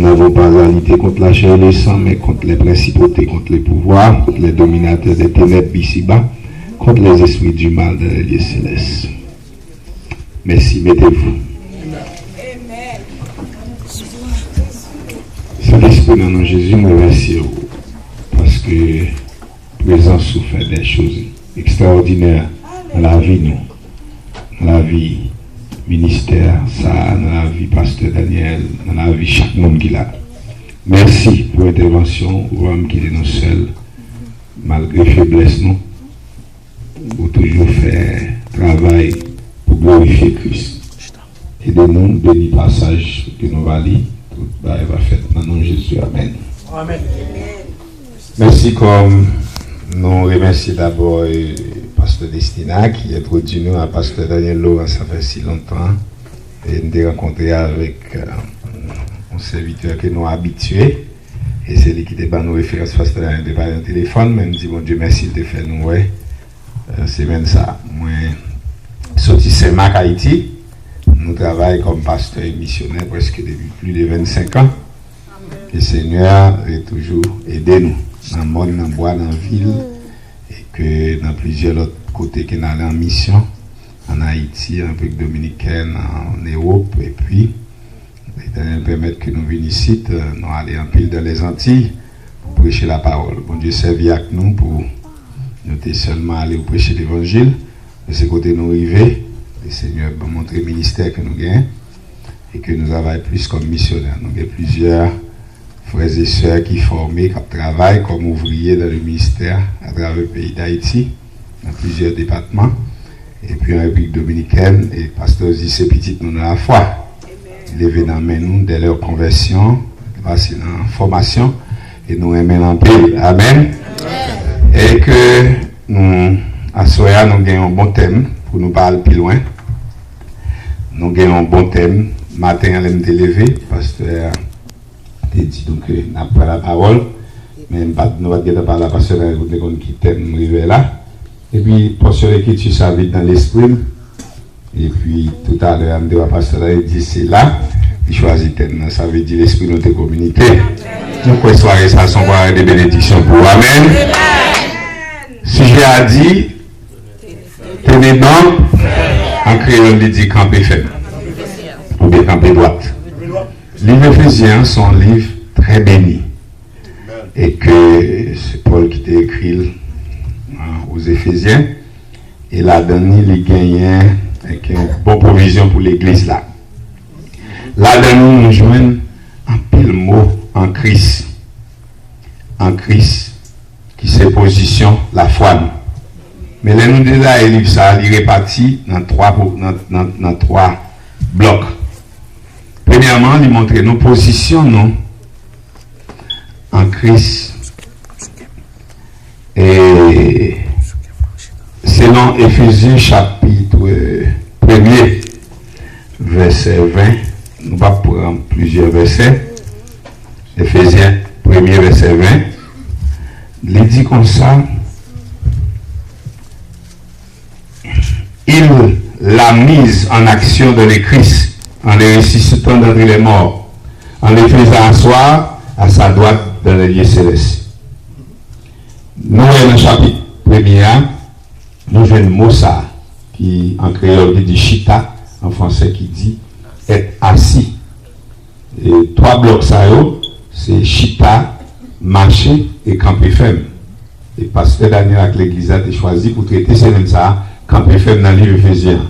Nous n'avons pas à lutter contre la chair et le sang, mais contre les principautés, contre les pouvoirs, contre les dominateurs des ténèbres ici-bas, contre les esprits du mal dans les lieux célestes. Merci, mettez-vous. Saint-Esprit, dans nom Jésus, nous remercions parce que présence vous fait des choses extraordinaires dans la vie, nous, dans la vie ministère, ça, dans la vie pasteur Daniel, dans la vie chaque monde qui l'a. Merci pour l'intervention, pour l'homme qui est nous seuls, malgré faiblesse, nous, pour toujours faire travail pour glorifier Christ. Aidez-nous, bénis passage que nous allons lire, tout va faire dans le nom de Jésus. Amen. Amen. Merci comme nous remercions d'abord Pasteur Destina qui introduit nous à Pasteur Daniel Laurent, ça fait si longtemps. Et nous avons rencontré avec un serviteur que nous habitués. Et c'est lui qui était nos références Pasteur Daniel de parler au téléphone. Mais nous disons, bon Dieu, merci de faire nous. Ouais. C'est même ça. Moi, sorti Saint-Marc Haïti, nous travaillons comme pasteur et missionnaire presque depuis plus de 25 ans. Le Seigneur est toujours aidé nous. Dans le monde, dans le bois, dans la ville. Et que dans plusieurs autres côtés qu'on allait en mission, en Haïti, en République dominicaine, en Europe, et puis, l'Éternel permet que nous venions ici, nous allons en pile dans les Antilles pour prêcher la parole. Bon Dieu servi avec nous pour nous seulement aller prêcher l'évangile. De ce côté, nous arrivons, le Seigneur va montrer le ministère que nous gagnons et que nous travaillons plus comme missionnaires. Nous avons plusieurs frères et sœurs qui formés, qui travaillent comme ouvriers dans le ministère à travers le pays d'Haïti, dans plusieurs départements. Et puis en République dominicaine, et pasteur Zissé Petit, nous dans la foi. Il est venu dans nous dès leur conversion, passé dans la formation, et nous aimons en paix. Amen. Et que nous, à Soya, nous gagnons un bon thème pour nous parler plus loin. Nous gagnons un bon thème. Matin, elle m'a levé, pasteur. Et dit donc n'a pas la parole, mais nous ne va pas parler parce que nous qui t'aime arriver là. Et puis, pour ce l'écriture, ça vite dans l'esprit. Et puis, tout à l'heure, on va passer là, il dit c'est là, il choisit thème. Ça veut dire l'esprit nous te communiqué. Donc, cette soirée, ça sont des bénédictions pour Amen. Si j'ai dit, tenez donc, en créole, il dit camper ferme. Ou bien camper droite. Livre Éphésiens sont un livre très béni. Et que c'est Paul qui t'a écrit aux Éphésiens. Et là-dedans, il gagne avec une bonne provision pour l'église là. Là-dedans, nous jouons un pile mot en Christ. En Christ, qui se position la foi. Mais là, nous déjà, il livre ça, il est réparti dans trois blocs. Premièrement, il montre nos positions non, en Christ. Et selon Éphésiens chapitre 1er, verset 20, nous allons prendre plusieurs versets. Éphésiens 1er, verset 20, il dit comme ça, il l'a mise en action dans le Christ, en les ressuscitant d'entre les morts, en les faisant asseoir à sa droite dans les lieux célestes. Nous, dans le chapitre 1er, nous avons le mot ça, qui en créole dit chita, en français qui dit être assis. Et trois blocs ça, c'est chita, marcher et camper ferme. Et pasteur Daniel avec l'église a choisi pour traiter ces mêmes ça, camper ferme dans le livre Éphésiens.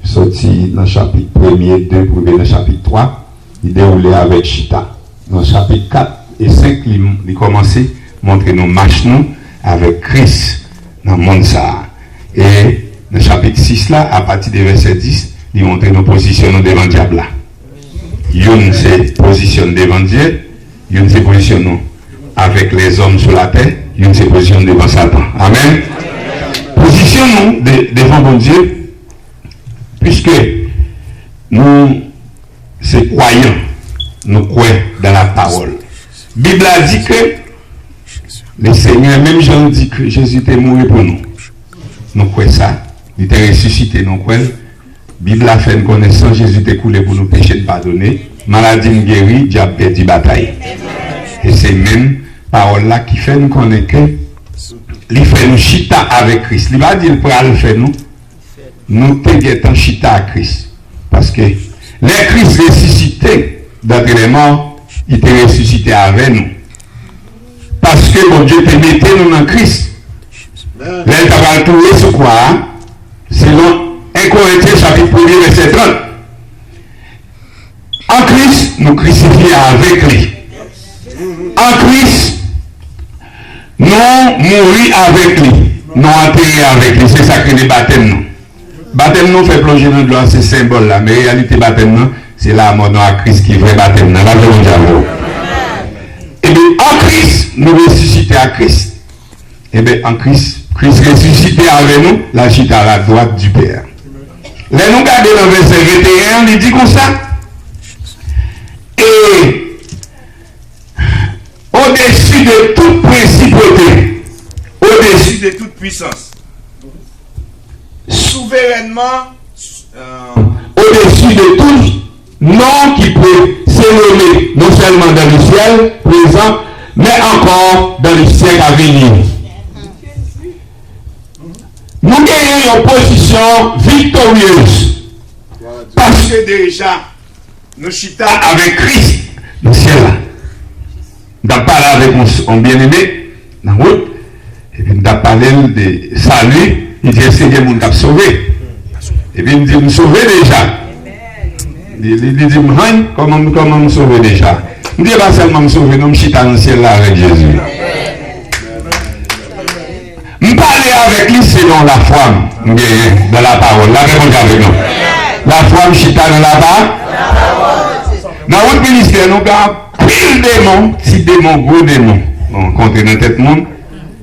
Sorti dans le chapitre 1er, 2, pour dans le chapitre 3, il déroulait avec Chita. Dans le chapitre 4 et 5, il commençait à montrer nos marches nous avec Christ dans le monde ça. Et dans le chapitre 6 là, à partir du verset 10, il montrait nos positions devant le diable là. Une se positionne devant Dieu, une se positionne avec les hommes sur la terre, une se positionne devant Satan. Amen. Positionnons devant bon Dieu. Puisque nous, c'est croyants, nous croyons dans la parole. La Bible a dit que le Seigneur, même Jean dit que Jésus était mort pour nous. Nous croyons ça. Il était ressuscité, nous croyons Bible a fait une connaissance, Jésus est coulé pour nous pécher de pardonner. Maladie guérie, diable perdu bataille. Et c'est même parole là qui fait nous connaître que il fait nous chita avec Christ. Il va dire pour le faire nous te chita à Christ. Parce que les Christ ressuscité d'entre les morts, il était ressuscité avec nous. Parce que mon Dieu te mettait nous dans Christ. Là, il va trouver ce quoi, selon 1 Corinthiens chapitre 1 verset 30. En Christ, nous crucifions avec lui. En Christ, nous mourons avec lui. Nous enterrons avec lui. C'est ça que les baptêmes nous. Baptême nous fait plonger dans l'eau, c'est symbole là. Mais en réalité, baptême nous, c'est la mort à Christ qui est vrai baptême. La et bien, en Christ, nous ressuscitons à Christ. Et bien, en Christ, Christ ressuscité avec nous, la chute à la droite du Père. Là, nous regardons dans le verset 21, il dit comme ça. Et au-dessus de toute principauté, au-dessus de toute puissance, souverainement, au-dessus de tout nom qui peut s'élever non seulement dans le ciel présent, mais encore dans le siècle à venir. Nous gagnons une position victorieuse parce que déjà nous chita avec Christ dans le ciel. Nous avons parlé avec mon bien-aimé dans la route, et puis nous avons parlé de salut. Il dit Seigneur, mon cap sauvé. Et puis il dit me sauver déjà. Il dit comment me sauver déjà. Il dit pas seulement me sauver, non, je suis dans le ciel là avec Jésus. Je parler avec lui selon la foi dans la parole. La réponse avec nous. La foi, je suis dans la parole. Dans votre ministère, nous avons pile démons, petits démons, gros démons. On compte dans tête monde.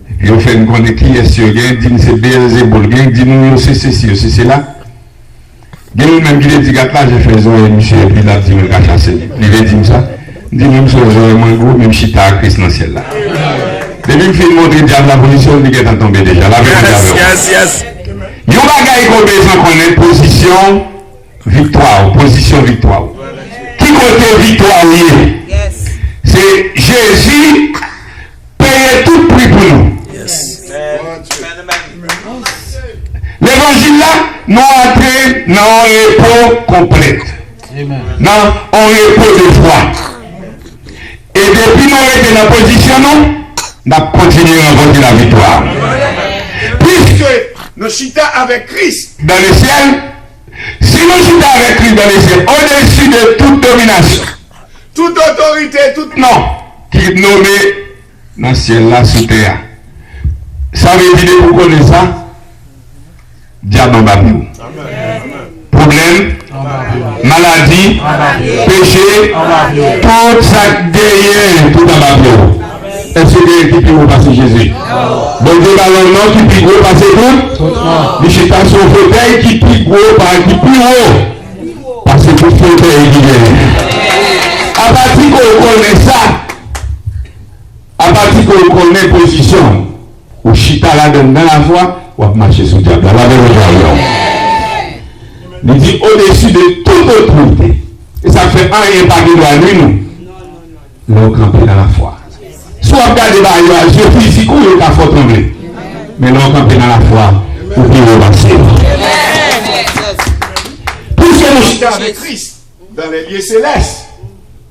Et puis on fait une connaître qui est sur gain, dit c'est Beelzebul, gain, dit nous c'est ceci, c'est là. Gain même qui dit gars là, j'ai fait zoé, monsieur, et puis là, dit me cacher. Il veut dire ça. Dit même sur zoé, mon gros, même chita à Christ dans le ciel là. Depuis que je fais montrer diable la position, il est tombé déjà. La yes. Il y a un bagage qu'on besoin connaître position victoire, position victoire. Qui côté victoire yes. C'est Jésus paye tout prix pour nous. Yes. L'évangile là, nous entrons dans un repos complet. Dans un repos de foi. Et depuis nous sommes dans la position, nous continuons à remporter la victoire. Puisque nous chita avec Christ dans le ciel, si nous chita avec Christ dans le ciel, au-dessus de toute domination, toute autorité, tout nom qui est nommé dans le ciel là, sous terre. Ça veut dire que vous connaissez ça? Diable en bas. Problème, maladie, péché, tout ça derrière, tout en bas. Est-ce que qui peut passer Jésus? Donc, Dieu va le nom qui peut passer tout. Mais je suis dans son fauteuil qui peut qui plus haut. Parce que tout fauteuil qui vient. À partir qu'on connaît ça, à partir qu'on connaît position, ou chita là dans la foi, ou à marcher sur le diable. La il dit au-dessus de toute autorité. Et ça fait rien pas de droit nous. Nous camper dans la foi. Soit regardez les yeux physiques ou le cas faut trembler. Mais nous camper dans la foi, ou puis nous passer. Puisque nous chita avec Christ dans les lieux célestes,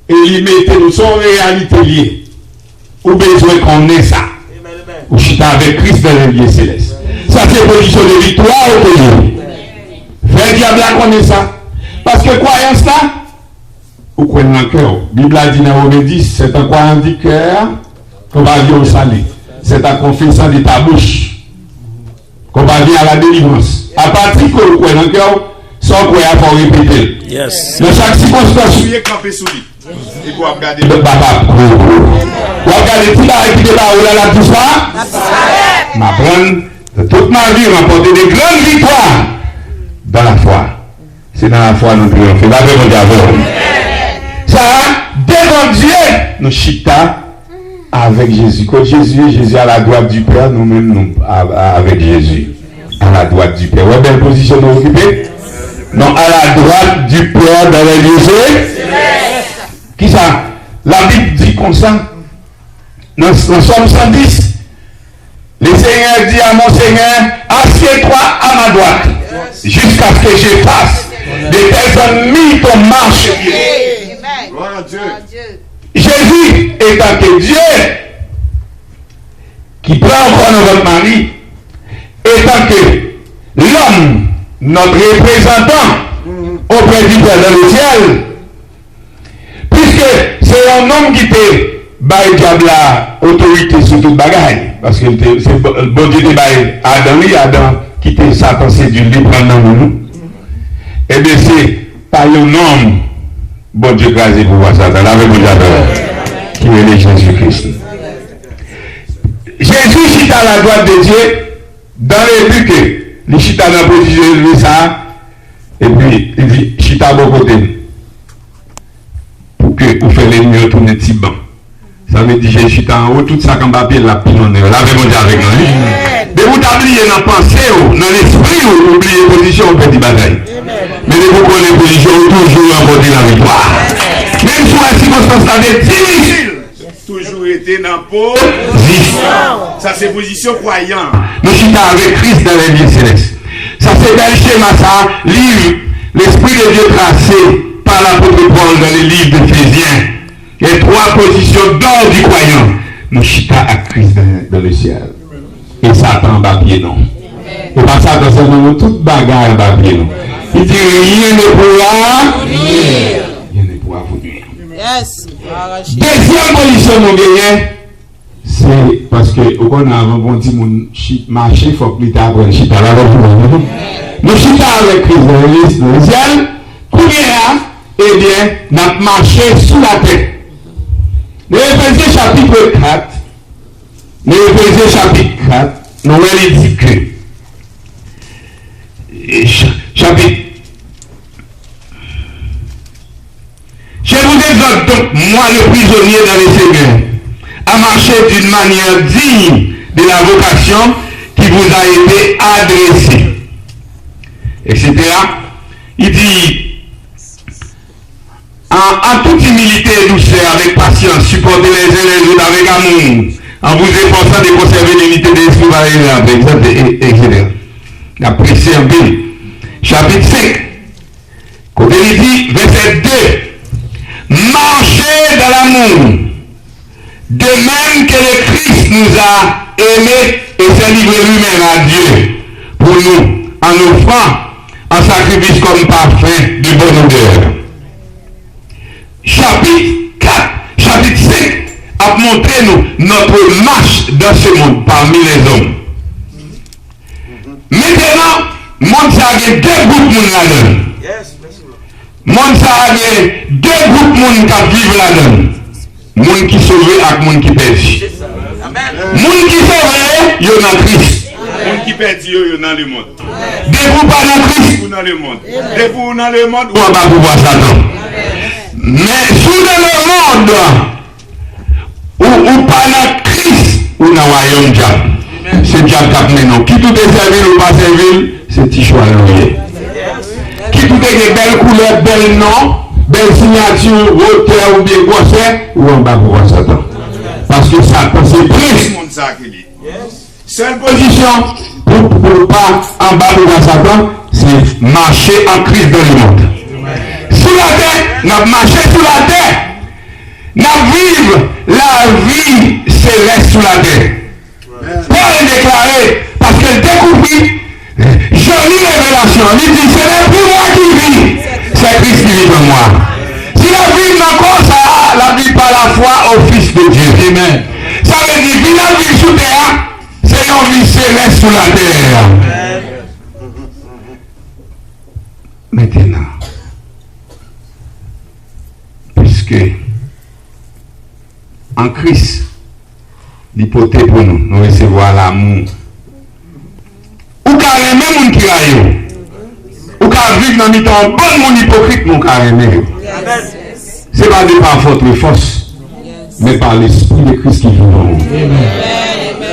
et il mettait nous son réalité liée. Ou besoin qu'on ait ça. Ou chita avec Christ dans les lieux célestes. Ça c'est position de victoire au pays. Frère diable a connaît ça. Parce que croyance là, ou croyez dans le cœur. Bible a dit dans Romains 10, c'est en croyant du cœur qu'on va vivre au salut. C'est en confessant de ta bouche qu'on va vivre à la délivrance. À partir que vous croyez dans le cœur, sans croire, il faut répéter. Yes. Dans chaque circonstance, vous pouvez camper sous lui. Et vous regardez le papa. Vous regardez tout la qui est là, tout ça. M'apprendre toute ma vie, m'apporter des grandes victoires dans la foi. C'est dans la foi nous triomphons. La vraie diable. Ça, devant Dieu, nous chita avec Jésus. Quand Jésus à la droite du Père, nous-mêmes nous avec Jésus à la droite du Père. Vous avez belle position de occuper. Non, à la droite du Père dans les lieux célestes. Qui ça? La Bible dit comme ça. Dans Somme 110, le Seigneur dit à mon Seigneur, assieds-toi à ma droite, jusqu'à ce que je fasse de tes ennemis ton marchepied. Gloire à Dieu. Jésus étant que Dieu, qui prend encore notre mari, étant que l'homme, notre représentant auprès du Père dans le ciel, puisque c'est un homme qui était bail diable la autorité sur toute bagaille, parce que c'est bon Dieu qui bail Adam qui était Satan séduit de prendre dans nous. Et bien c'est par un homme, bon Dieu crasé pour voir Satan, avec mon qui est Jésus-Christ. Jésus chita à la droite de Dieu, dans le but que les chita dans la position de ça, et puis il dit chita à bon côté, pour que vous fassiez les mieux tourner petit banc. Ça veut dire que je suis en haut, tout ça comme papier, la pile en est. Lavez mon Dieu avec nous. De vous oublier dans la pensée, dans l'esprit, vous oubliez la position, on peut dire bataille. Mais de vous connaissez la position, toujours remporter la victoire. Même sur la circonstance difficile. Toujours été dans la position. Ça, c'est position croyant. Nous sommes avec Christ dans les lieux célestes. Ça, c'est dans le schéma, ça, livre, l'esprit de Dieu tracé par l'apôtre Paul dans les livres d'Éphésiens. Les trois positions d'or du croyant. Nous chita à Christ dans le ciel. Et Satan en papier non. Et pas Satan, c'est nous toute bagarre en papier non. Il dit rien ne pourra. Rien ne pourra vous nuire. Yes. Deuxième position, mon gagnant, c'est parce que au qu'on a un bon petit marché, il faut que l'État apprenne chita là. Nous chita avec Christ dans le ciel. Eh bien, nous marché sous la terre. L'Éphésiens chapitre 4, nous allons dire que chapitre. Je vous exhorte donc, moi le prisonnier dans le Seigneur, à marcher d'une manière digne de la vocation qui vous a été adressée. Etc. Il dit, en toute humilité et douceur, avec patience, supportez les uns les autres avec amour, en vous efforçant de conserver l'unité de l'esprit par exemple, etc. La pressé un peu. Chapitre 5. Côté il dit, verset 2. Marchez dans l'amour, de même que le Christ nous a aimés et s'est livré lui-même à Dieu pour nous, en offrant un sacrifice comme parfait de bonne odeur. Chapitre 4, chapitre 5 a montré nous notre marche dans ce monde parmi les hommes. Maintenant, monde ça a deux groupes de monde là-dedans. Monde ça a deux groupes de monde qui vivent là-dedans. Monde qui sauvé avec monde qui perdu. Monde qui sauvé, il y a dans Christ. Monde qui perdu, il y a dans le monde. Des groupes pas dans Christ. Dans le monde. Des groupes dans le monde. On va pouvoir Satan. Mais sous le monde, ou pas dans Christ, ou dans le royaume diable. C'est diable qui a mené. Qui tout est servi ou pas servi, c'est Tichoua Loué. Qui tout est belle couleur, bel nom, belle signature, hauteur ou bien quoi c'est, ou on va pouvoir Satan. Parce que Satan c'est plus. Seule position pour pas en bas de Satan, c'est marcher en Christ dans le monde. Sous la terre, nous marchons sous la terre. Nous vivons la vie céleste sous la terre. Paul est déclaré, parce qu'elle découvrit, jolie révélation. Il dit, ce n'est plus moi qui vis, c'est Christ qui vit en moi. Si la vie encore ça, la vie par la foi au Fils de Dieu. Amen. Ça veut dire, vie la vie sous terre, c'est une vie céleste sous la terre. Maintenant, puisque en Christ, l'hypothèse pour nous, nous recevoir l'amour. Ou carrément moun qui raille. Ou carrément vivre dans mi-temps bon moun hypocrite moun carrément. C'est pas de par votre force, mais par l'esprit de Christ qui vit en vous.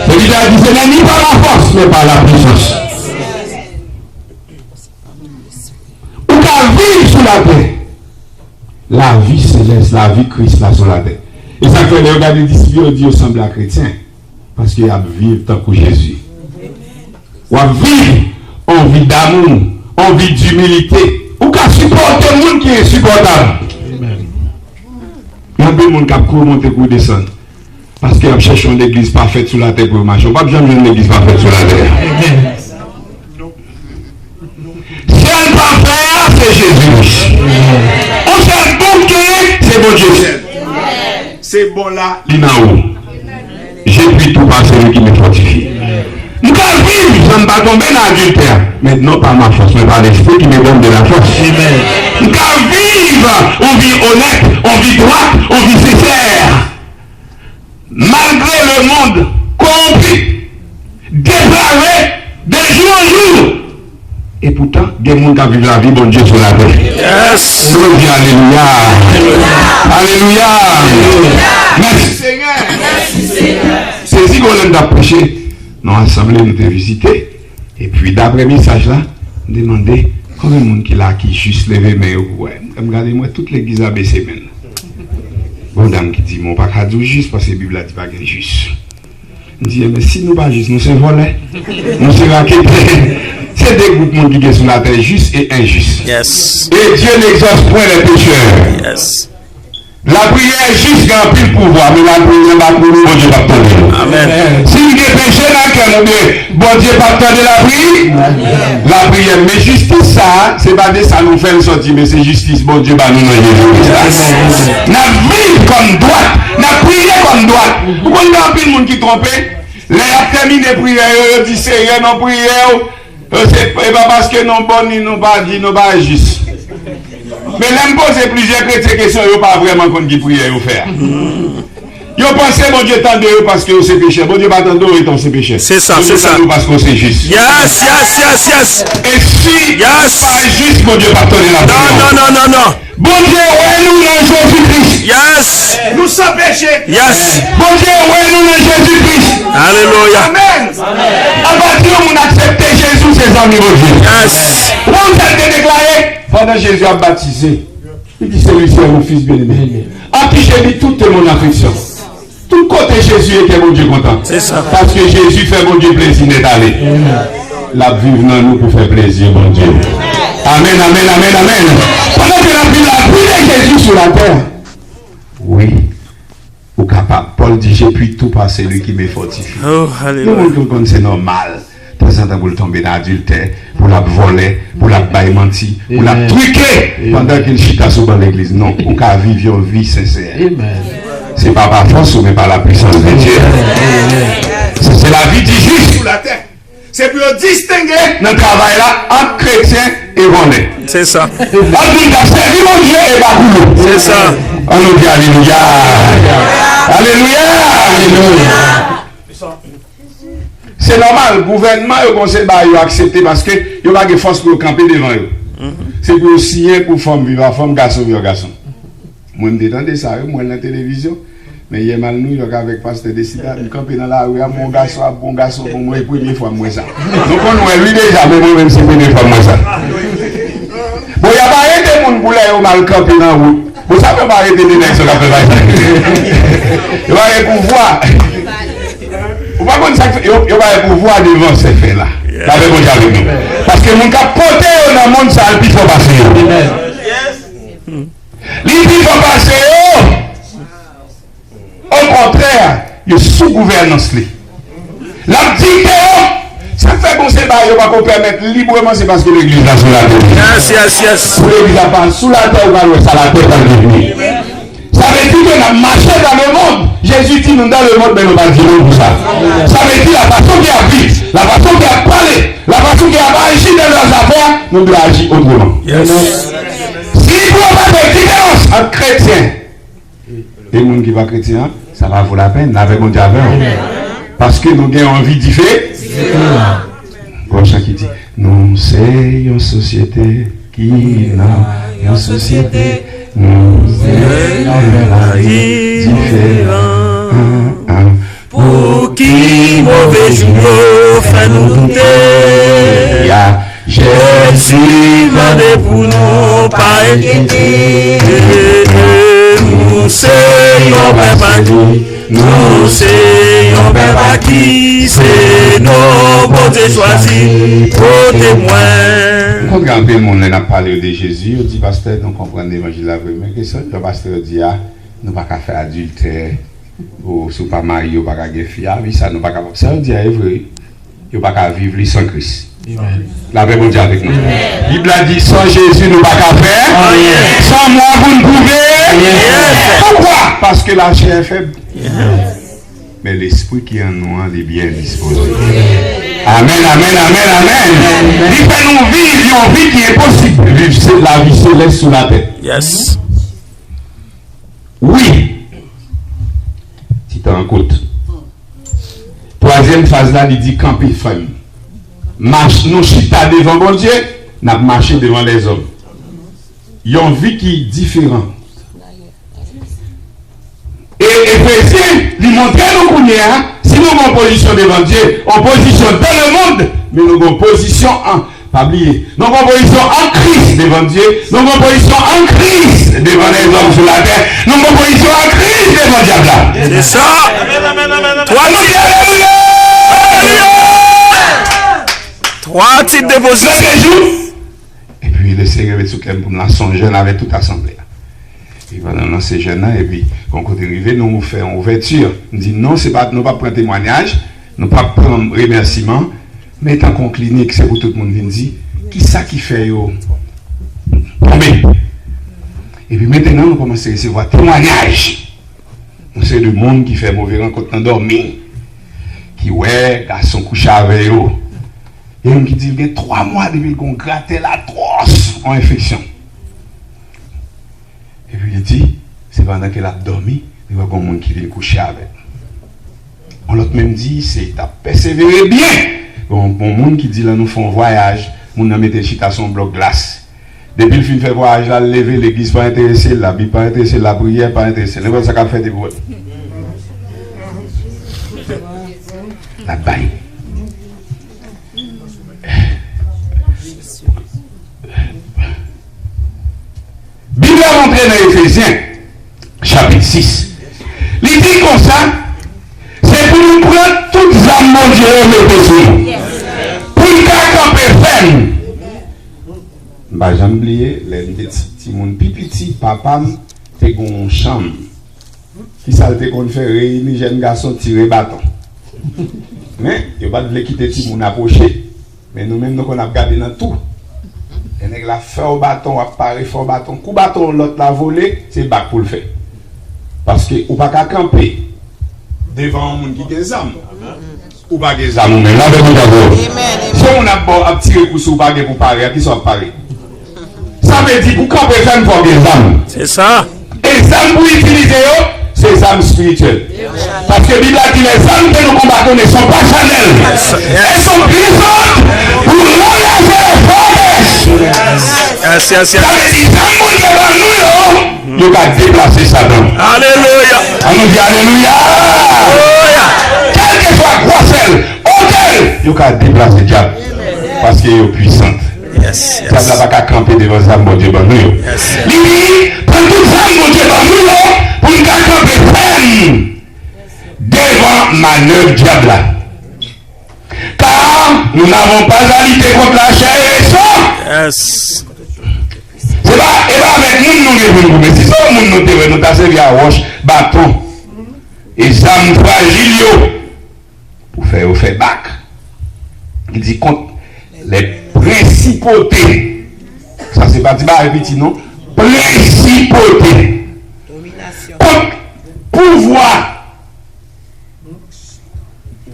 C'est-à-dire que ce n'est ni par la force, mais par la puissance. Ou la terre. La vie céleste, la vie Christ là sur la terre. Et ça fait regarder les disciples qui ressemblent à chrétiens. Parce qu'ils vivent tant que Jésus. Ou vivre en vie d'amour, en vie d'humilité. Ou qu'à supporter le monde qui est supportable. Il y a des gens qui ont monté pour descendre. Parce qu'ils cherchent une église parfaite sur la terre pour marcher. On ne peut pas jamais une église parfaite sur la terre. Celle parfaite, c'est Jésus. On sait bon que c'est bon Dieu. C'est bon là. L'inaou. J'ai pris tout par celui qui me fortifie. Nous allons vivre, je ne vais pas tomber dans l'adultère. Mais non pas ma force, mais par l'esprit qui me donne de la force. Nous allons vivre, on vit honnête, on vit droit, on vit sincère. Malgré le monde corrompu, dépravé, de jour en jour. Et pourtant, des gens qui vivent la vie, bon Dieu, sur la terre. Yes. Alléluia. Alléluia. Merci Seigneur. Merci Seigneur. C'est ici qu'on a prêché dans l'assemblée, nous avons visité. Et puis, d'après le message là, demandé combien de monde qui l'a qui juste levé, mais ouais, regardez-moi, toute l'église a baissé maintenant. Bon dame qui dit, mon pas qu'à dire juste parce que la Bible a dit pas qu'il juste. Je dis, mais si nous pas juste, nous sommes volés, nous sommes raquettés. C'est des groupes qui sont sur la terre juste et injuste. Yes. Et Dieu n'exauce point les pécheurs. Yes. La prière est juste quand il pouvoir, mais la prière va pour nous, bon Dieu va attendre. Amen. Si nous avons péché dans le cœur, bon Dieu va attendre la prière. Mais justice, ça, c'est pas de ça nous fait le sortir, mais c'est justice, bon Dieu va nous Jésus-Christ. Nous vivons comme droite, nous prions comme droite. Pourquoi il y a un monde qui trompe? Les a terminé la prière, ils disent c'est rien, non prière. C'est pas parce que non bon, ni non pas dit, non pas juste. Mais l'aime poser plusieurs chrétiens questions, ils n'ont pas vraiment qu'on qui prière ou faire. Ils pensent bon Dieu t'en eux parce que c'est péché. Bon Dieu pas t'en eux et c'est péché. C'est ça, c'est ça. Parce que c'est juste. Yes, yes, yes, yes. Et si Yes. pas juste, bon Dieu pas donner la prière. Non. Bon Dieu, ouais, nous dans Jésus-Christ. Yes. Nous sommes péchés. Yes. Bon Dieu, ouais, nous dans Jésus-Christ. Alléluia. Amen. À partir où on accepte Jésus, ses amis, bon Dieu. Yes. On a été déclaré pendant Jésus a baptisé. Il dit celui-ci est mon fils bien-aimé. En qui j'ai dit toute mon affection. Tout côté Jésus était mon Dieu content. C'est ça. Parce que Jésus fait mon Dieu plaisir d'être allé. La vivre dans nous pour faire plaisir, mon Dieu. Amen, amen, amen, amen. Pendant que la vie de Jésus sur la terre. Oui. Ou capable. Paul dit, j'ai pu tout passer lui qui me fortifie. Oh, alléluia. C'est normal. De temps en temps, pour tomber dans l'adultère, pour la voler, pour la bailler mentir, pour la truquer pendant qu'il chita sur l'église. Non, pour qu'à vivre une vie sincère. C'est pas par force, mais par la puissance de Dieu. C'est la vie du juste Sur la terre. C'est pour distinguer dans le travail là entre chrétiens et volés. C'est ça. Entre qui a servi mon Dieu et pas pour nous. C'est ça. On nous dit Alléluia. Alléluia. Alléluia. C'est normal, le gouvernement et le conseil va accepter parce que il n'y a pas de force pour camper devant eux. C'est pour signer pour femme vivre, femme garçon vivre garçon. Moi, je détendais ça, moi, dans la télévision. Mais il y a mal nous, avec pasteur décidé, je camper dans la rue, mon garçon, bon garçon, pour moi, et première fois, moi, ça. Donc, on voit lui déjà, mais moi-même, c'est la première fois, moi, ça. Bon, il n'y a pas arrêté de monde pour aller mal camper dans la route. Vous savez pas arrêter de nègres sur la fait. Il va y avoir pouvoir. Vous ne pouvez pas il va y avoir pouvoir devant ces faits-là. Avec mon avec nous. Parce que mon cap porté dans le monde, ça a le plus faut passer. Les plus faut passer. Au contraire, il y a sous-gouvernance. La dictée, ça fait qu'on sait pas, il va pas permettre librement, c'est parce que l'église est sous la terre. Yes. L'église est sous la terre, on va le ça la terre dans le devenir. Ça veut dire qu'on a marché dans le monde. Jésus dit nous dans le monde, mais nous ne pas dire pour ça. Ça veut dire la façon qu'il a vécu, la façon qu'il a parlé, la façon qu'il a agi dans leurs affaires, nous devons agir autrement. Yes. S'il n'y a pas de différence entre chrétiens et les gens qui ne sont pas chrétiens, ça va vaut la peine, avec mon diable. Parce que nous avons envie d'y faire. Prochain qui dit, nous c'est une société qui n'a une société. Nous avons la vie différente. Pour qui mauvais jour fait nous douter. Jésus va pour nous nous pas inquiéter. Nous sommes peuple, nous sommes peuple qui c'est nos bon Dieu choisi pour témoin. Quand grand le monde a parlé de Jésus, on dit pasteur, nous comprenons l'évangile la première question. Le pasteur dit nous pas qu'à faire adultère ou sous pas marié ou pas qu'à faire oui ça nous pas capable. Ça on dit est vrai. Nous pas qu'à vivre sans Christ. La paix bon Dieu avec nous. La Bible a dit sans Jésus nous pas qu'à faire. Sans moi vous ne pouvez. Pourquoi? Parce que la chair est faible. Mais l'esprit qui est en nous est bien disposé. Amen, amen, amen, amen. Il fait nous vivre une vie qui est possible. Vivre la vie céleste sous la tête. Yes. Oui. Si tu en compte. Troisième phase là, il dit camper femme. Marche, nous chita devant bon Dieu, nous marché devant les hommes. Il y a une vie qui est différente. Et Éphésiens, il montre nous qu'on est, si nous avons une position devant Dieu, en position dans le monde, mais nous avons une position en, pas oublier, nous avons une position en Christ devant Dieu, nous avons une position en Christ devant les hommes sur la terre, nous avons une position en Christ devant Diable. C'est ça. Trois types de positions. Et puis le Seigneur est tout clair pour nous songer avec toute l'assemblée. Et pendant dans ces jeunes-là, et puis quand on est arrivé, nous faisons une ouverture. On dit non, c'est pas, nous ne pas prendre témoignage, nous ne pas prendre remerciement, mais tant qu'on clinique, c'est pour tout le monde qui dit qui ça qui fait tomber. Et puis maintenant, nous commençons à recevoir témoignage. C'est le monde qui fait mauvais rencontre endormi, qui ouais, garçon couché avec eux. Et on qui dit il y a 3 mois depuis qu'on grattait la trosse en infection. Et puis il dit, c'est pendant qu'elle a dormi, il y a un monde qui vient coucher avec. On l'autre même dit, c'est t'as persévéré bien. Bon monde qui dit là nous font voyage, on a mis des chita son bloc glace. Depuis le film fait voyage là, lever l'église pas intéressé, la Bible pas intéressé, la prière pas intéressé. C'est ça qu'a fait des bruits. La baille. Bible a montré dans Éphésiens, chapitre 6. Il dit comme ça, c'est pour nous prendre toutes les âmes de Dieu et besoin. Pour nous camper ferme. Bah, j'ai oublié, les petits mon petit papa, t'es une chambre. Qui s'alte qu'on fait réunir jeunes garçons tirer bâton. Mais, il n'y a pas de quitter petit moun approcher. Mais nous-mêmes, nous on a gardé dans tout. Et nèg la fait au bâton, apparaît fait au bâton. Coup bâton, l'autre la volé, c'est bac pour le faire. Parce que ou pas qu'à camper devant un monde qui a des armes. Ou pas des armes, mais là, si on a tiré pour sous baguette pour parer, qui sont parés. Ça veut dire pour camper, ça ne faut des armes. C'est ça. Et les armes pour utiliser, c'est les armes spirituelles. Parce que Bible a dit les armes que nous combattons ne sont pas charnelles. Elles sont puissantes pour l'enlacer les forteresses. Ça veut dire que nous devons déplacer Satan. Alléluia. On nous dit Alléluia. Quel que soit Grossel, hôtel, nous devons déplacer le diable. Parce qu'il est puissant. Yes, Ça ne va pas camper devant ça, mon Dieu, nous. Il dit, prends tout ça, mon Dieu, nous, pour nous camper ferme devant manœuvre diable. Car nous n'avons pas à lutter contre la chair et le sang. Yes. C'est pas avec nous, mais si ça, nous avons servi à roche, bâton, et ça nous fragile pour faire bac. Il dit contre les principautés. Ça, c'est pas dit répéter, non? Principauté. Contre pouvoir.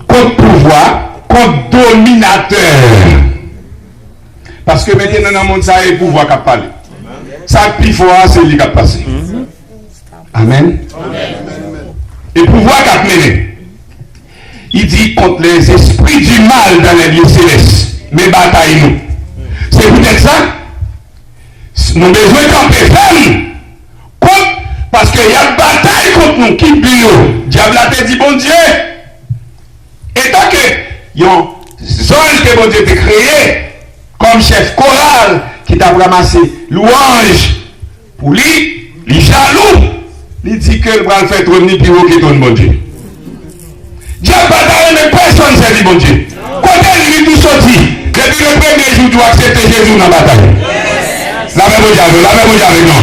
Contre pouvoir. Contre dominateur. Parce que maintenant, dans le monde, ça est pouvoir qui parle. Ça, plus fort, c'est lui qui a passé. Amen. Et pouvoir qui a mené. Il dit contre les esprits du mal dans les lieux célestes. Mais bataille nous. C'est peut-être ça. Nous avons besoin de camper ferme. Parce qu'il y a une bataille contre nous. Qui bio? Diable a dit bon Dieu. Et tant que y a un zone que bon Dieu t'a créé comme chef choral qui t'a ramassé louange pour lui, il jaloux. Il dit que le bras fait trôner plus haut que ton bon Dieu. Dieu n'a pas mais personne ne dit bon Dieu. Quand il tout sorti, depuis le premier jour, tu as accepté Jésus dans la bataille. La même diable, non.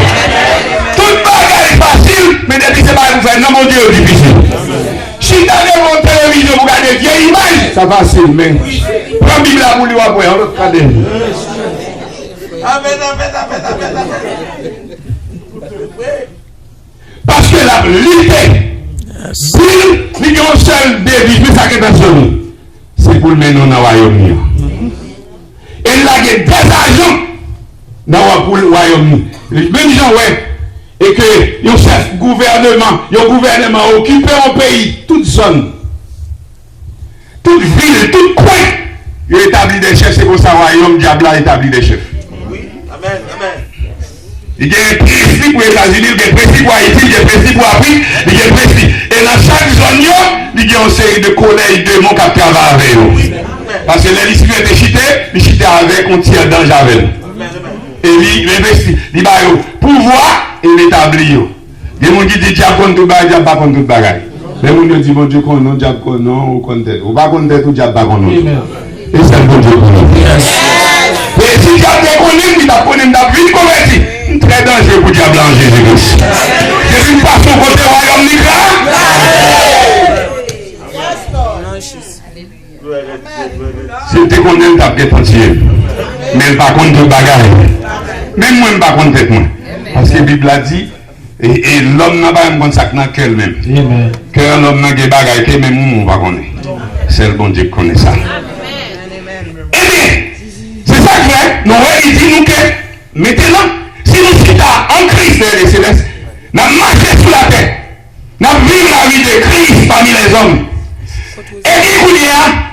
Toute bagaille est facile, mais depuis c'est pas vous faire, non mon Dieu est difficile. Si tu as mon télévision pour regarder vieille image, c'est facile, mais prends la Bible pour lui après, on va regarder. Amen. Parce que la lutte, il y a un seul débit, mais ça qui est dans c'est pour le mener dans le royaume. Et là, il y a des agents dans le royaume. Même gens, ouais. Et que le chef gouvernement, le gouvernement occupé un pays, toute zone, toute ville, tout coin, il établit des chefs, c'est pour ça le royaume diable a établi des chefs. Oui, amen. Il y a un principe pour les États-Unis, il y a un principe pour Haïti, il y a un principe pour Afrique, il y a un principe. Et dans chaque zone, il y a une série de collèges de mon qui travaillent avec eux. Parce que les lycées étaient chités, ils chitaient avec, on tire dans Javel. Et il investit, il va pouvoir et l'établir. Il y a des gens qui disent diable contre tout bagaille, diable pas contre tout bagaille. Les gens qui disent bon Dieu qu'on non, diable qu'on non, ou contre tête. Ou pas contre tête, ou diable pas contre non. Et c'est le bon Dieu qu'on non. Et si diable est connu, il t'a connu, il t'a vite converti. Très dangereux pour diable en Jésus-Christ. C'est une façon côté royaume nigra. C'était qu'on aime taper entier. Mais pas contre tout bagaille. Même moi, je ne pas contre tête moi. Parce que la Bible a dit, et l'homme n'a pas un bon sac dans quel même. Que l'homme n'a pas de bagaille, que même nous, on va connaître. C'est le bon Dieu qui connaît ça. Eh bien, c'est ça que fait. Nous, il dit nous que, maintenant, si nous sommes en Christ, les célestes, nous marchons sur la terre, nous vivons la vie de Christ parmi les hommes. Et puis,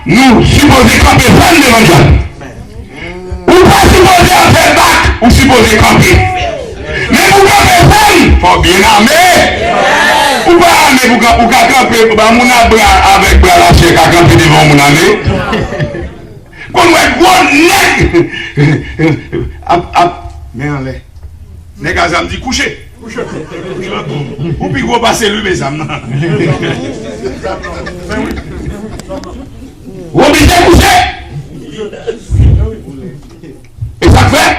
nous supposons camper plein devant Dieu. Ou pas supposé faire bac, ou supposé camper. Mais vous campez plein, il faut bien armer. Ou pas armer, vous camper, mon avec bras lâché, camper devant mon armée. Quand on est gros nègre, mais en l'air. Les gars, ça me dit coucher. Ou puis gros passer lui, mes âmes. Vous obligez de coucher. Et ça fait,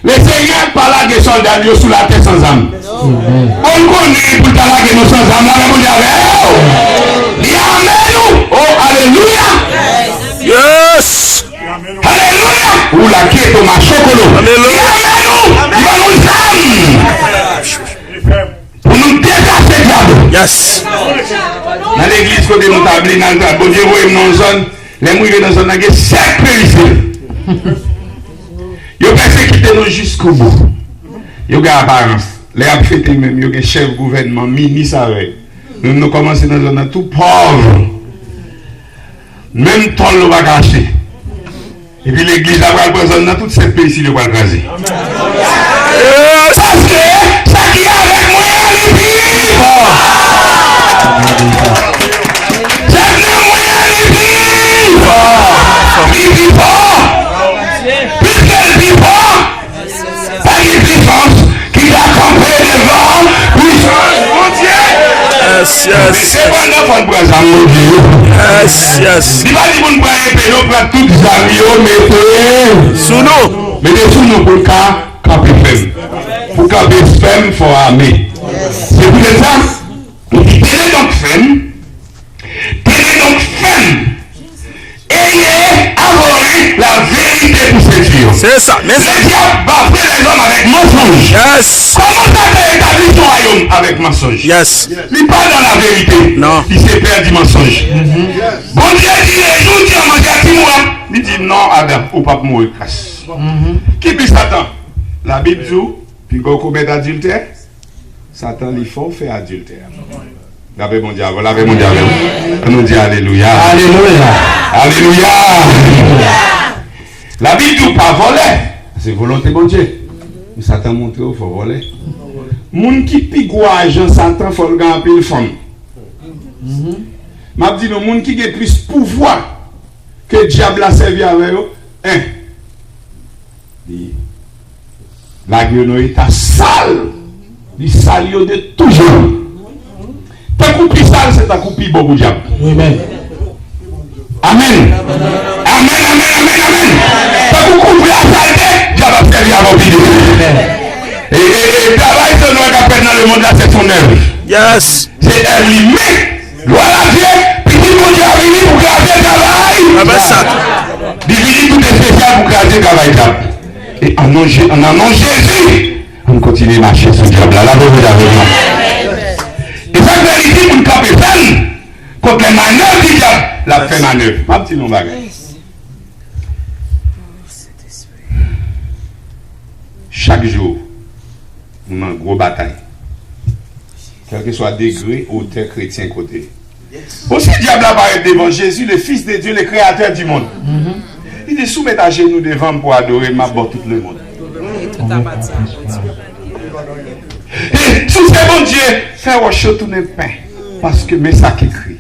les seigneurs par là des soldats sous la terre sans âme. On connaît pour ta là nos sans âme, là, vous avez. Amen. Oh, alléluia. Yes. Alléluia. Ou la qui est au machocolo. Alléluia. Il va nous âme. Pour nous déplacer diable. Yes. Dans l'église, côté nous tablons, dans le bon Dieu, nous dans zone, les mouillés dans zone, il y a 7 périssés. Ils ont persécuté nous jusqu'au bout. Ils ont une apparence. Les ont fêté même, ils ont un chef gouvernement, ministre avec. Nous commençons dans zone tout pauvre. Même toll, on va cacher. Et puis l'église va présenter dans toutes ces pays ici, le va craser. Parce que ça qui est avec moi, il vit. Ça qui est avec moi, il vit. Il vit pas. Puisqu'elle vit pas, ça y est puissance qui va camper devant puissance mondiale. Yes, yes. C'est pas un enfant de présent, mon Dieu. Yes. Il va dire qu'on prend un pélo, prend toutes les amis, mettez sous nous. Mettez sous nous pour le cas, camper ferme. Pour camper ferme, il faut armer. C'est pour ça. Tenez donc ferme. Tenez donc ferme. Ayez avoué la vérité pour ces dieux. C'est ça. Mais Le diable va faire les hommes avec mensonge. yes. Comment ça fait établir son royaume avec mensonge? Yes. Il n'est pas dans la vérité. Non. Il s'est perdu mensonge. Bon Dieu dit les jours qui ont mangé à Timoua. Il dit non, Adam, au pape mourir crasse. Qui peut Satan? La Bible dit, puis quand on commet adultère, Satan, il faut faire adultère. Lavez mon diable, lavez mon diable. On nous dit Alléluia. Alléluia. Alléluia. La Bible dit pas voler. C'est volonté bon Dieu. Mais Satan montre qu'il faut voler. Moun qui pique argent, Satan faut le gagner pile femme. M'a dit le monde qui a plus pouvoir que le diable a servi avec eux. La gueule est sale. Il salio de toujours. Tant qu'on plus sale, c'est tant qu'on plus beau pour diable. Amen. Amen. Amen, amen, amen, amen. Tant qu'on couvre la saleté, diable va faire avant vidéo. Et travail que nous avons dans le monde là, c'est son œuvre. Yes. C'est elle lui-même. Gloire à Dieu. Puis dit mon Dieu a venu pour graver le travail. Ah ben ça. Il tout est spécial pour graver le travail. Et en nom de Jésus, on continue à marcher sur le diable là. Là, vous avez et ça, c'est ici pour le camper ferme. Contre les manœuvres du diable, la fait manœuvre. Ma petite nom bagage. Chaque jour, on a une grosse bataille. Quel que soit degré, hauteur chrétien côté. Aussi, le diable apparaît devant Jésus, le Fils de Dieu, le Créateur du monde. Il dit soumettre à genoux devant pour adorer ma bord tout le monde. Et sous ce bon Dieu, faire au chaud tout le pain. Parce que mais ça qui écrit.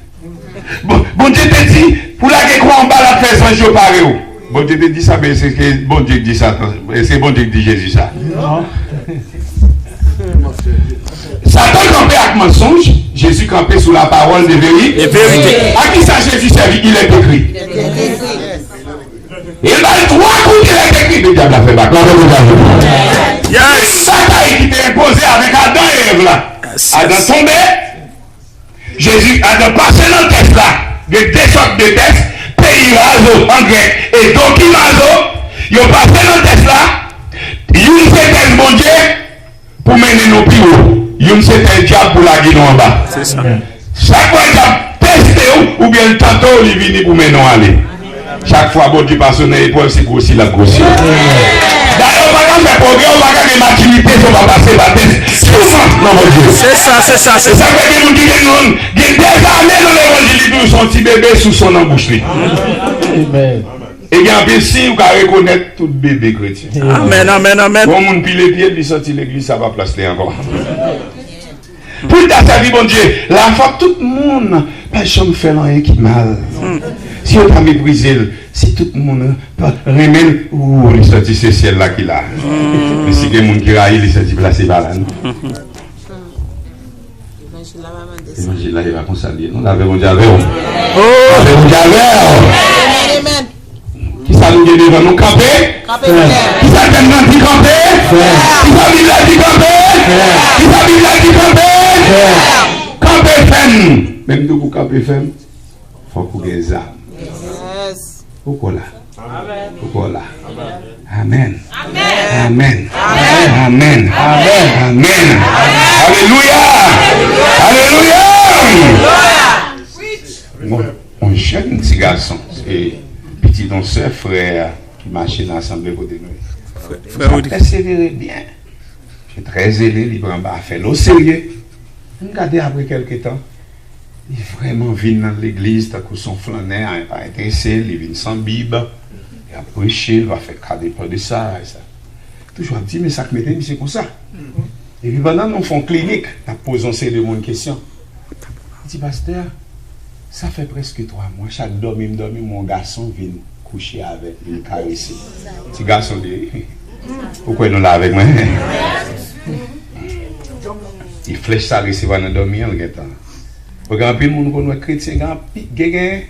Bon Dieu te dit, pour la guerre en bas, la faire un jour par eux. Bon Dieu te dit ça, mais c'est que bon Dieu dit ça. C'est bon Dieu qui dit Jésus ça. Satan campait avec mensonge, Jésus campait sous la parole de vérité. À qui ça Jésus servi? Il est écrit. Il a 3 coups qu'il est écrit. Le diable a fait bac. Yes. Satan qui était imposé avec Adam et Ève là. Adam tombé. Jésus a passé dans le test là. De 2 sortes de tests. Pays raso en grec et dokimazo. Ils ont passé dans le test là. Ils c'était bon Dieu pour mener nos plus haut. Ils c'était le diable pour la guider en bas. C'est ça. Chaque fois qu'il a testé ou bien le tantôt il vient pour mener nous aller. Chaque fois bon Dieu passe dans l'épreuve c'est grossir la grossir. D'ailleurs, on va faire progrès, on va faire des maturités, on va passer la tête. Souvent, non, mon Dieu. C'est ça, c'est ça, c'est ça. Ça fait que nous disons, il y a des années dans l'évangile, nous son petit bébé sous son embouche. Amen. Et il y a un peu si vous pouvez reconnaître tout bébé chrétien. Amen, amen, amen. Bon, on pile les pieds, puis sortir l'église, ça va placer encore. Pour ta vie, bon Dieu, la fois tout le monde, pas jamais fait rien qui mal. Si on t'a méprisé, si tout le monde remène, ou il sortit ce ciel là qu'il a. Mais si il y a des gens qui raillent, il sortit placé par là. L'évangile là, il va consacrer. Nous l'avons déjà vu. Oh! L'avons déjà vu. Amen. Qui ça nous dit devant nous camper? Qui ça nous dit camper? Qui ça nous dit camper? Qui ça nous dit camper? Camper ferme. Même nous pour camper ferme, il faut qu'on ait des armes. Pourquoi là? Pourquoi là? Amen. Amen. Amen. Amen. Alléluia. Alléluia. On jeune petit garçon, c'est petit danseur frère qui marchait dans l'assemblée côté nous. Frère, persévérer bien. Je suis très zélé, il prend pas faire au sérieux. Regardez après quelques temps. Il vraiment vient dans l'église, t'as que son flâner, il va intéressé, il vient sans Bible, il va prêcher, il va faire cadeau de ça et ça. Toujours dit, mais ça que m'était, c'est comme ça. Et puis pendant nous font clinique, t'as posé un série de mon question. Il dit, pasteur, ça fait presque 3 mois, chaque dormi, mon garçon vient coucher avec, il caresse. Petit garçon dit, pourquoi il nous l'a avec moi? Il flèche ça, recevoir dans dormir en temps. Parce que les gens chrétiens, il y a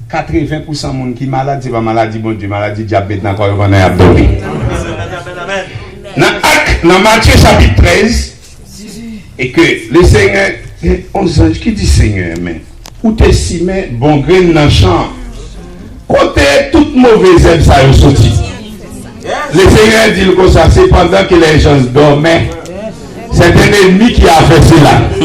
80% de gens qui sont malades, c'est pas maladie, bon Dieu, maladie diabète, dans le corps, dans l'abdomen. Dans Matthieu chapitre 13, et que le Seigneur, 11 anges qui dit Seigneur, mais où t'es si mais bon grain dans le champ, côté toute mauvaise herbe, ça a sorti. Le Seigneur dit comme ça, c'est pendant que les gens dormaient, c'est un ennemi qui a fait cela.